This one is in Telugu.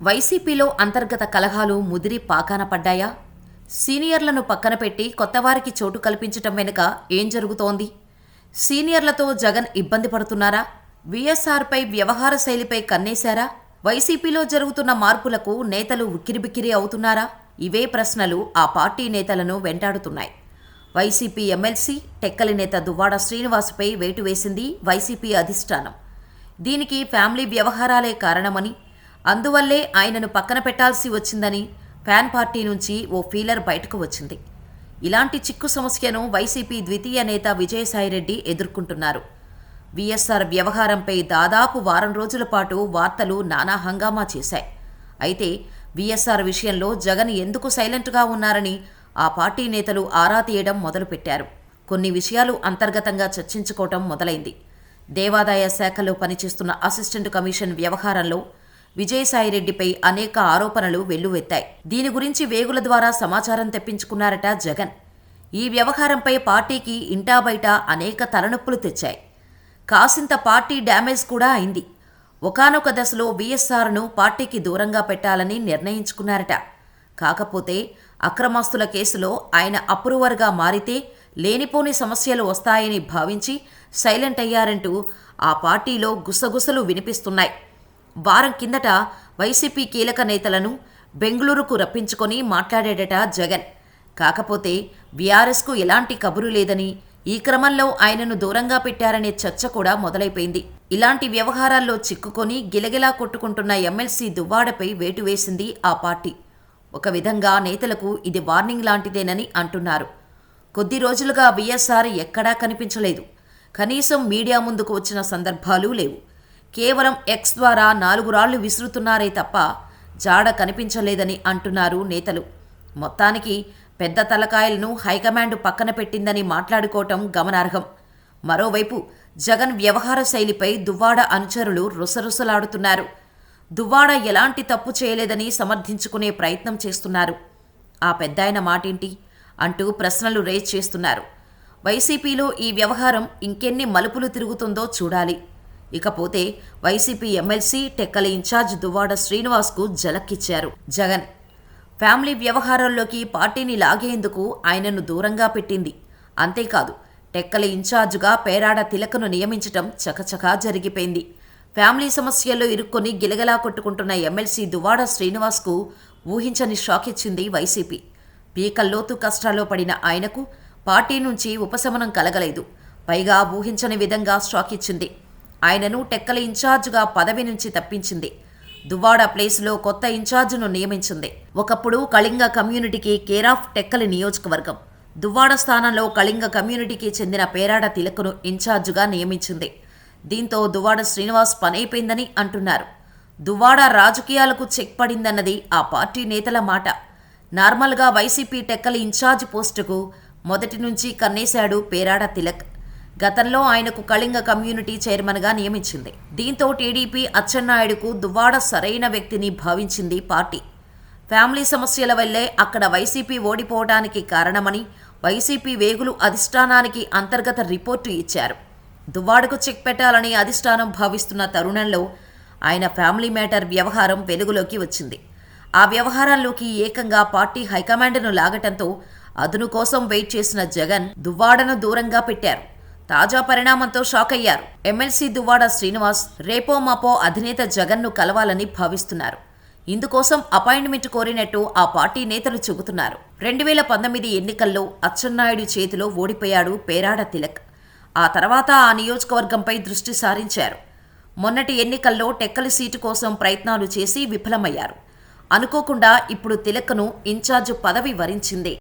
వైసీపీలో అంతర్గత కలహాలు ముదిరి పాకాన పడ్డాయా? సీనియర్లను పక్కన పెట్టి కొత్తవారికి చోటు కల్పించటం వెనుక ఏం జరుగుతోంది? సీనియర్లతో జగన్ ఇబ్బంది పడుతున్నారా? వీఎస్ఆర్పై వ్యవహార శైలిపై కన్నేశారా? వైసీపీలో జరుగుతున్న మార్పులకు నేతలు ఉక్కిరిబిక్కిరి అవుతున్నారా? ఇవే ప్రశ్నలు ఆ పార్టీ నేతలను వెంటాడుతున్నాయి. వైసీపీ ఎమ్మెల్సీ టెక్కలి నేత దువ్వాడ శ్రీనివాస్పై వేటు వేసింది వైసీపీ అధిష్టానం. దీనికి ఫ్యామిలీ వ్యవహారాలే కారణమని, అందువల్లే ఆయనను పక్కన పెట్టాల్సి వచ్చిందని ఫ్యాన్ పార్టీ నుంచి ఓ ఫీలర్ బయటకు వచ్చింది. ఇలాంటి చిక్కు సమస్యను వైసీపీ ద్వితీయ నేత విజయసాయిరెడ్డి ఎదుర్కొంటున్నారు. వీఎస్ఆర్ వ్యవహారంపై దాదాపు వారం రోజుల పాటు వార్తలు నానా హంగామా చేశాయి. అయితే వీఎస్ఆర్ విషయంలో జగన్ ఎందుకు సైలెంట్గా ఉన్నారని ఆ పార్టీ నేతలు ఆరా తీయడం మొదలుపెట్టారు. కొన్ని విషయాలు అంతర్గతంగా చర్చించుకోవటం మొదలైంది. దేవాదాయ శాఖలో పనిచేస్తున్న అసిస్టెంట్ కమిషన్ వ్యవహారంలో విజయసాయిరెడ్డిపై అనేక ఆరోపణలు వెల్లువెత్తాయి. దీని గురించి వేగుల ద్వారా సమాచారం తెప్పించుకున్నారట జగన్. ఈ వ్యవహారంపై పార్టీకి ఇంటా బయట అనేక తలనొప్పులు తెచ్చాయి. కాసింత పార్టీ డ్యామేజ్ కూడా అయింది. ఒకానొక దశలో వీఎస్ఆర్ను పార్టీకి దూరంగా పెట్టాలని నిర్ణయించుకున్నారట. కాకపోతే అక్రమాస్తుల కేసులో ఆయన అప్రూవర్గా మారితే లేనిపోని సమస్యలు వస్తాయని భావించి సైలెంట్ అయ్యారంటూ ఆ పార్టీలో గుసగుసలు వినిపిస్తున్నాయి. వారం కిందట వైసీపీ కీలక నేతలను బెంగళూరుకు రప్పించుకొని మాట్లాడాడట జగన్. కాకపోతే బీఆర్ఎస్కు ఎలాంటి కబురు లేదని, ఈ క్రమంలో ఆయనను దూరంగా పెట్టారనే చర్చ కూడా మొదలైపోయింది. ఇలాంటి వ్యవహారాల్లో చిక్కుకొని గిలగిలా కొట్టుకుంటున్న ఎమ్మెల్సీ దువ్వాడపై వేటు వేసింది ఆ పార్టీ. ఒక విధంగా నేతలకు ఇది వార్నింగ్ లాంటిదేనని అంటున్నారు. కొద్ది రోజులుగా వీఎస్ఆర్ ఎక్కడా కనిపించలేదు. కనీసం మీడియా ముందుకు వచ్చిన సందర్భాలు లేవు. కేవలం ఎక్స్ ద్వారా 4 రాళ్లు విసురుతున్నారే తప్ప జాడ కనిపించలేదని అంటున్నారు నేతలు. మొత్తానికి పెద్ద తలకాయలను హైకమాండ్ పక్కన పెట్టిందని మాట్లాడుకోవటం గమనార్హం. మరోవైపు జగన్ వ్యవహార శైలిపై దువ్వాడ అనుచరులు రుసరుసలాడుతున్నారు. దువ్వాడ ఎలాంటి తప్పు చేయలేదని సమర్థించుకునే ప్రయత్నం చేస్తున్నారు. ఆ పెద్దాయన మాటేంటి అంటూ ప్రశ్నలు రేజ్ చేస్తున్నారు. వైసీపీలో ఈ వ్యవహారం ఇంకెన్ని మలుపులు తిరుగుతుందో చూడాలి. ఇకపోతే YCP MLC Tekkali incharge Duvvada శ్రీనివాస్కు జలక్కిచ్చారు జగన్. ఫ్యామిలీ వ్యవహారాల్లోకి పార్టీని లాగేందుకు ఆయనను దూరంగా పెట్టింది. అంతేకాదు, టెక్కలి ఇన్ఛార్జ్గా పేరాడ తిలకను నియమించటం చకచకా జరిగిపోయింది. ఫ్యామిలీ సమస్యల్లో ఇరుక్కొని గిలగలా కొట్టుకుంటున్న ఎమ్మెల్సీ దువ్వాడ శ్రీనివాస్కు ఊహించని షాక్ ఇచ్చింది వైసీపీ. పీకల్లోతు కష్టాల్లో పడిన ఆయనకు పార్టీ నుంచి ఉపశమనం కలగలేదు. పైగా ఊహించని విధంగా షాక్ ఇచ్చింది. ఆయనను టెక్కలి ఇన్ఛార్జ్గా పదవి నుంచి తప్పించింది. దువ్వాడ ప్లేస్లో కొత్త ఇన్ఛార్జ్ను నియమించింది. ఒకప్పుడు కళింగ కమ్యూనిటీకి కేరాఫ్ టెక్కలి నియోజకవర్గం. దువ్వాడ స్థానంలో కళింగ కమ్యూనిటీకి చెందిన పేరాడ తిలకను ఇన్ఛార్జ్గా నియమించింది. దీంతో దువ్వాడ శ్రీనివాస్ పనైపోయిందని అంటున్నారు. దువ్వాడ రాజకీయాలకు చెక్ పడిందన్నది ఆ పార్టీ నేతల మాట. నార్మల్గా వైసీపీ టెక్కలి ఇన్ఛార్జ్ పోస్టుకు మొదటి నుంచి కన్నేశాడు పేరాడ తిలక్. గతంలో ఆయనకు కళింగ కమ్యూనిటీ చైర్మన్గా నియమించింది. దీంతో టీడీపీ అచ్చెన్నాయుడుకు దువ్వాడ సరైన వ్యక్తిని భావించింది పార్టీ. ఫ్యామిలీ సమస్యల వల్లే అక్కడ వైసీపీ ఓడిపోవడానికి కారణమని వైసీపీ వేగులు అధిష్టానానికి అంతర్గత రిపోర్టు ఇచ్చారు. దువ్వాడకు చెక్ పెట్టాలని అధిష్టానం భావిస్తున్న తరుణంలో ఆయన ఫ్యామిలీ మ్యాటర్ వ్యవహారం వెలుగులోకి వచ్చింది. ఆ వ్యవహారంలోకి ఏకంగా పార్టీ హైకమాండ్ను లాగటంతో అదును కోసం వెయిట్ చేసిన జగన్ దువ్వాడను దూరంగా పెట్టారు. తాజా పరిణామంతో షాక్ అయ్యారు. ఎమ్మెల్సీ దువ్వాడ శ్రీనివాస్ రేపో మాపో అధినేత జగన్ను కలవాలని భావిస్తున్నారు. ఇందుకోసం అపాయింట్మెంట్ కోరినట్టు ఆ పార్టీ నేతలు చెబుతున్నారు. 2019 ఎన్నికల్లో అచ్చెన్నాయుడు చేతిలో ఓడిపోయాడు పేరాడ తిలక్. ఆ తర్వాత ఆ నియోజకవర్గంపై దృష్టి సారించారు. మొన్నటి ఎన్నికల్లో టెక్కలి సీటు కోసం ప్రయత్నాలు చేసి విఫలమయ్యారు. అనుకోకుండా ఇప్పుడు తిలక్ను ఇన్ఛార్జ్ పదవి వరించింది.